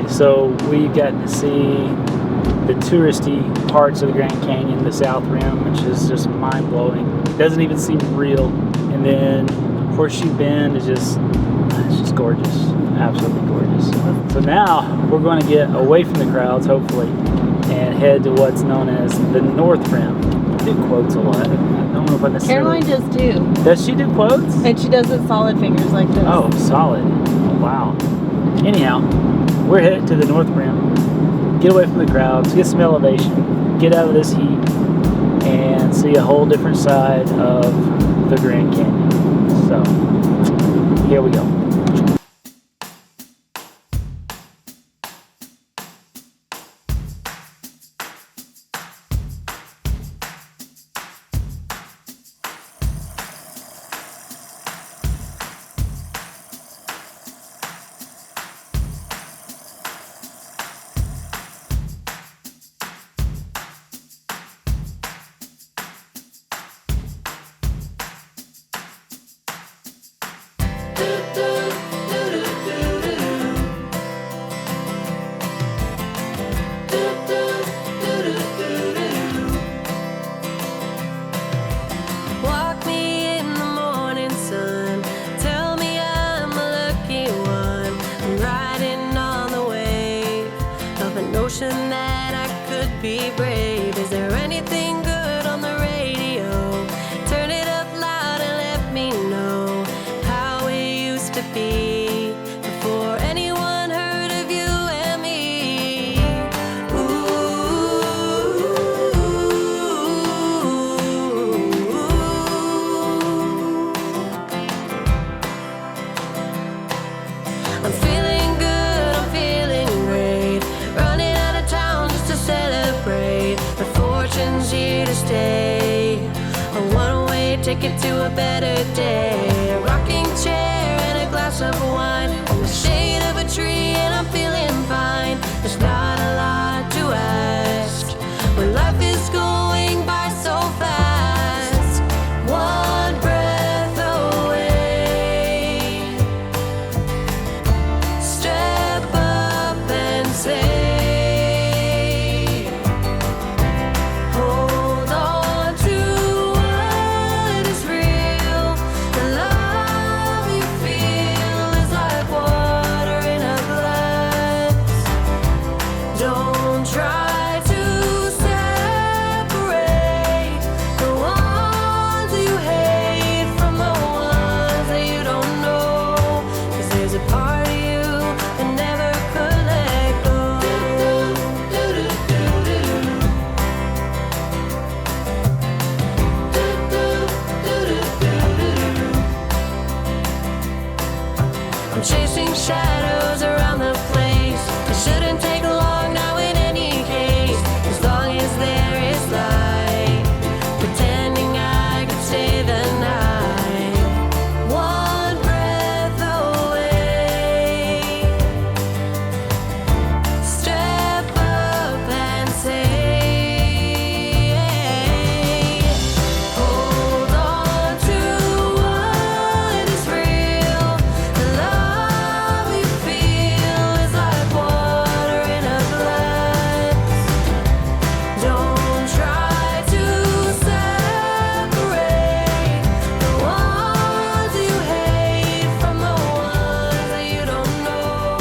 So we've gotten to see the touristy parts of the Grand Canyon, the South Rim, which is just mind-blowing. It doesn't even seem real. And then Horseshoe Bend is just gorgeous, absolutely gorgeous. So now we're going to get away from the crowds, hopefully, and head to what's known as the North Rim. I do quotes a lot. I don't know if I necessarily... Caroline does too. Does she do quotes? And she does it solid fingers like this. Oh, solid. Wow. Anyhow, we're headed to the North Rim, get away from the crowds, get some elevation, get out of this heat, and see a whole different side of the Grand Canyon. So, here we go. That I could be brave. Is there anything good on the radio? Turn it up loud and let me know how it used to be before anyone heard of you and me. I'm feeling good, I'm feeling great. Running out of town just to celebrate. But fortune's here to stay. A one-way ticket to a better day. A rocking chair and a glass of wine in the shade of a tree, and I'm feeling fine. There's not a lot to ask when life is going by so fast. One breath away. Step up and say, hold on to what is real. The love you feel is like water in a glass. Don't try to separate the ones you hate from the ones that you don't know. 'Cause there's a part of you that never could let go. I'm chasing shadows around the place. It shouldn't take long now in any case, as long as there is light. Pretending I could stay the night. One breath away. Step up and say, hold on to what is real. The love you feel is like water in a glass. Don't try to separate the ones you hate from the ones that you don't know.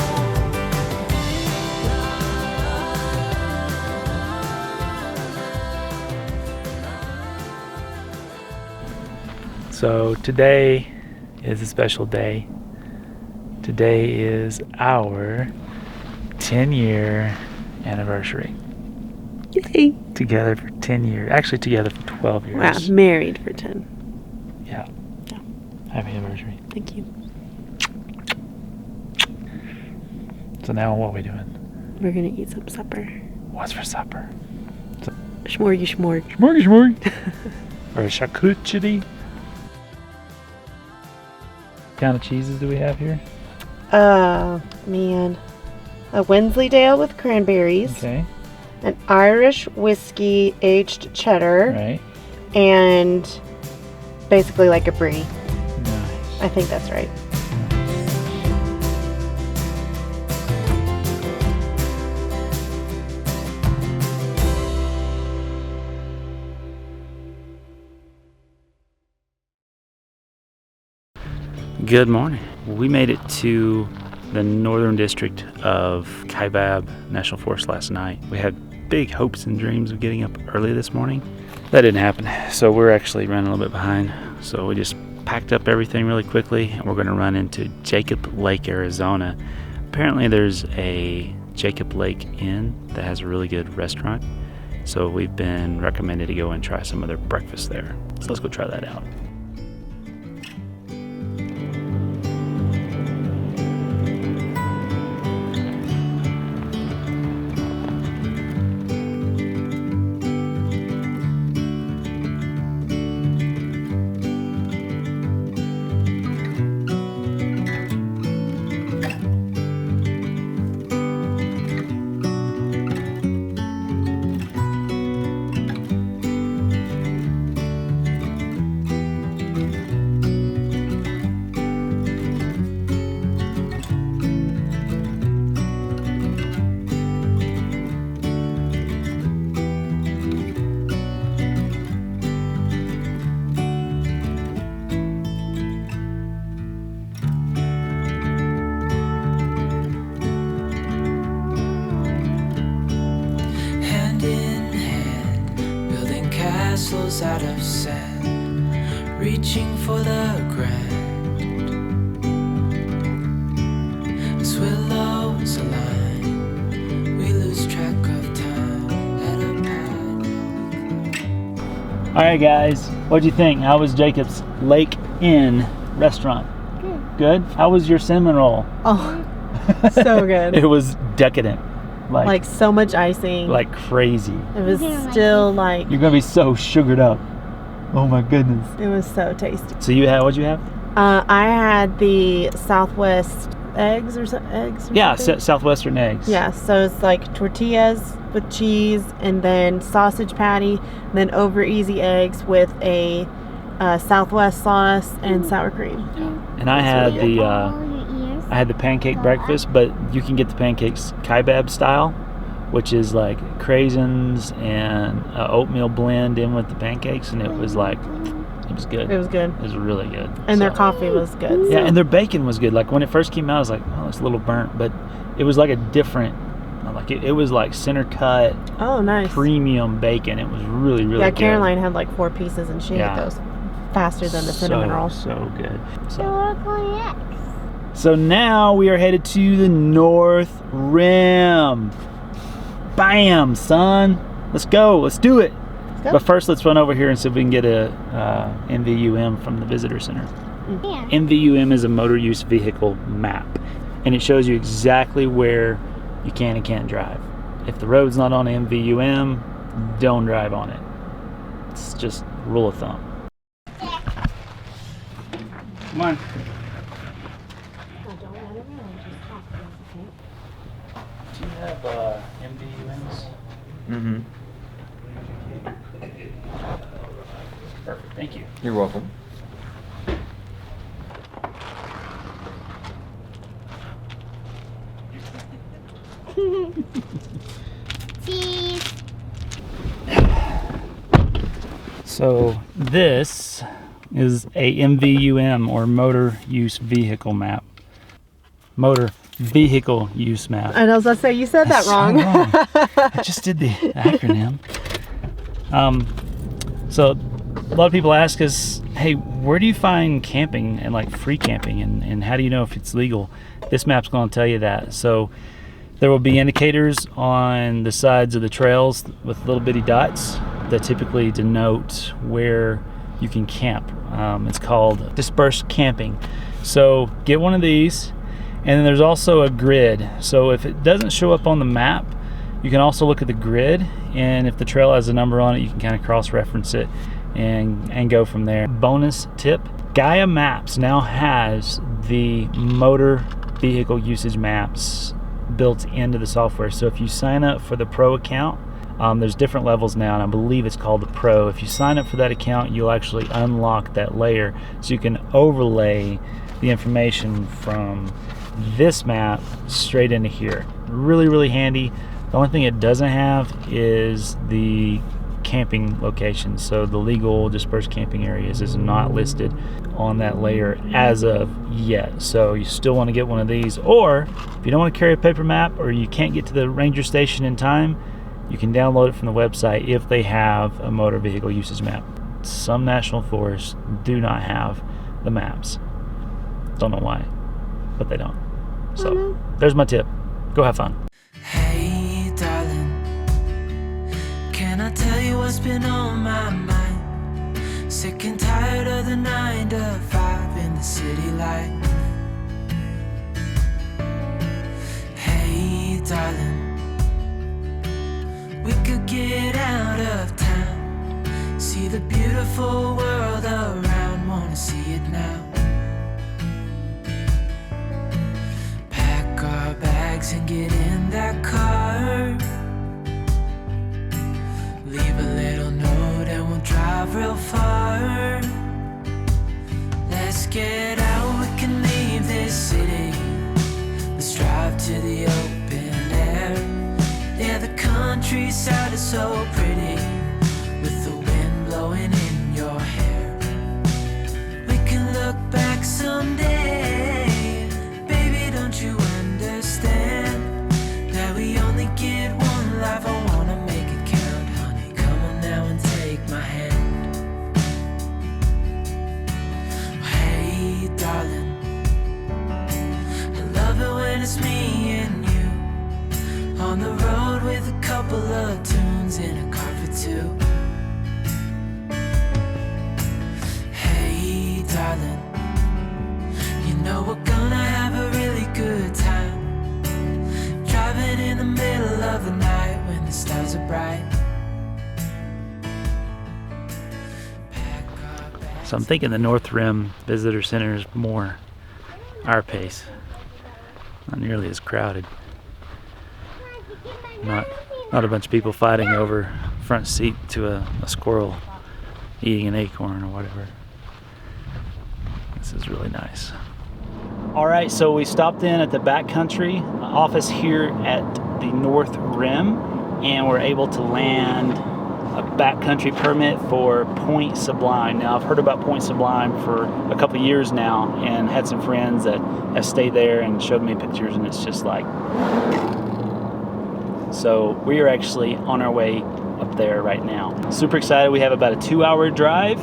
So today is a special day. Today is our 10-year anniversary. Yay. Together for 10 years. Actually, together for 12 years. Wow, married for 10. Yeah. Yeah. Happy anniversary. Thank you. So now what are we doing? We're gonna eat some supper. What's for supper? Schmorgy schmorg. Smorgasbord. Or a charcuterie. What kind of cheeses do we have here? Man. A Wensleydale with cranberries. Okay. An Irish whiskey aged cheddar. Right. And basically like a brie. Nice. I think that's right. Good morning. We made it to the northern district of Kaibab National Forest last night. We had big hopes and dreams of getting up early this morning. That didn't happen, so we're actually running a little bit behind. So we just packed up everything really quickly, and we're going to run into Jacob Lake, Arizona. Apparently there's a Jacob Lake Inn that has a really good restaurant, so we've been recommended to go and try some of their breakfast there. So let's go try that out. Castles out of sand, reaching for the grand. As willows align, we lose track of time at a pad. All right, guys, what'd you think? How was Jacob's Lake Inn restaurant? Good. How was your cinnamon roll? Oh, so good. It was decadent. Like so much icing. Like crazy. It was still like. You're gonna be so sugared up. Oh my goodness. It was so tasty. So you had, what'd you have? I had the Southwest eggs or eggs. Or Yeah, something. Southwestern eggs. Yeah, so it's like tortillas with cheese, and then sausage patty, and then over easy eggs with a Southwest sauce and sour cream. And I had really the I had the pancake breakfast, but you can get the pancakes Kaibab style, which is like craisins and oatmeal blend in with the pancakes, and it was good. It was good. It was really good. And their coffee was good. Yeah, and their bacon was good. Like when it first came out, I was like, oh, it's a little burnt, but it was like a different, like it was like center cut, Oh, nice. premium bacon. It was really, really Yeah, good. Caroline had like 4 pieces, and she ate those faster than the cinnamon roll. So good. So So now we are headed to the North Rim. Bam, son. Let's go. Let's do it. go. But first, let's run over here and see if we can get a MVUM from the Visitor Center. Yeah. MVUM is a motor use vehicle map, and it shows you exactly where you can and can't drive. If the road's not on MVUM, don't drive on it. It's just rule of thumb. Come on. Do you have MVUMs? Mm-hmm. Perfect, thank you. You're welcome. Cheese. So this is a MVUM, or motor use vehicle map. Motor vehicle use map. I was gonna say, you said that So wrong. I just did the acronym. So a lot of people ask us, hey, where do you find camping and like free camping, and how do you know if it's legal? This map's going to tell you that. So there will be indicators on the sides of the trails with little bitty dots that typically denote where you can camp. It's called dispersed camping. So get one of these, and then there's also a grid. So if it doesn't show up on the map, you can also look at the grid, and if the trail has a number on it, you can kind of cross-reference it and go from there. Bonus tip, Gaia Maps now has the motor vehicle usage maps built into the software. So if you sign up for the Pro account, there's different levels now, and I believe it's called the Pro. If you sign up for that account, you'll actually unlock that layer, so you can overlay the information from this map straight into here. Really, really handy. The only thing it doesn't have is the camping locations. So the legal dispersed camping areas is not listed on that layer as of yet. So you still want to get one of these, or if you don't want to carry a paper map or you can't get to the ranger station in time, you can download it from the website if they have a motor vehicle usage map. Some national forests do not have the maps. Don't know why, but they don't. So there's my tip. Go have fun. Hey, darling, can I tell you what's been on my mind? Sick and tired of the 9 to 5 in the city life. Hey, darling, we could get out of town, see the beautiful world around, wanna see it now. Pack our bags and get in that car, leave a little note and we'll drive real far. Let's get out, we can leave this city, let's drive to the open air. Yeah, the countryside is so pretty, with the wind blowing in your hair. We can look back someday, baby, don't you understand that we only get one life? I wanna make it count, honey, come on now and take my hand. Hey, darling, I love it when it's me and you, on the road with a couple of tunes in a car for two. Hey, darling, you know we're gonna have a really good time, driving in the middle of the night when the stars are bright. So I'm thinking the North Rim Visitor Center is more our pace. Not nearly as crowded. Not a bunch of people fighting over front seat to a squirrel eating an acorn or whatever. This is really nice. All right, so we stopped in at the backcountry office here at the North Rim, and we're able to land a backcountry permit for Point Sublime. Now, I've heard about Point Sublime for a couple years now and had some friends that have stayed there and showed me pictures, and it's just like... So we are actually on our way up there right now. Super excited. We have about a 2-hour drive,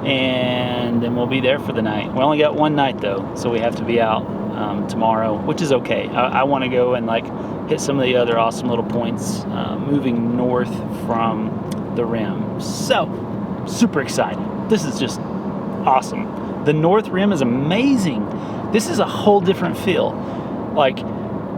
and then we'll be there for the night. We only got one night though, so we have to be out tomorrow, which is okay. I want to go and like hit some of the other awesome little points moving north from the rim. So super excited. This is just awesome. The North Rim is amazing. This is a whole different feel. Like,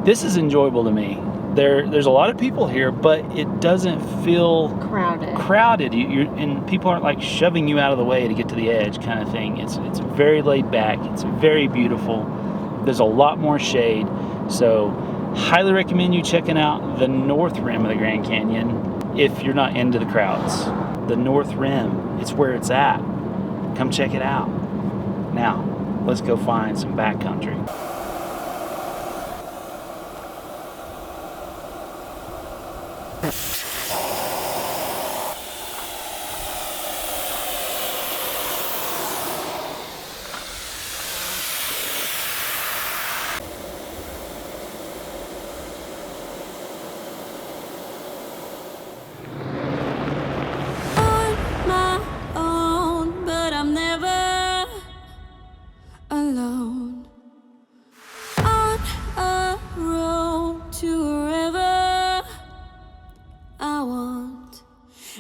this is enjoyable to me. There's a lot of people here, but it doesn't feel crowded. And people aren't like shoving you out of the way to get to the edge kind of thing. It's very laid back. It's very beautiful. There's a lot more shade. So highly recommend you checking out the North Rim of the Grand Canyon if you're not into the crowds. The North Rim, it's where it's at. Come check it out. Now, let's go find some backcountry.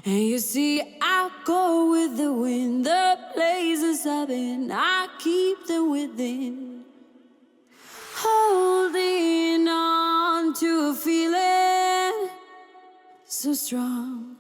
And you see, I go with the wind, the places I've been, I keep them within. Holding on to a feeling so strong.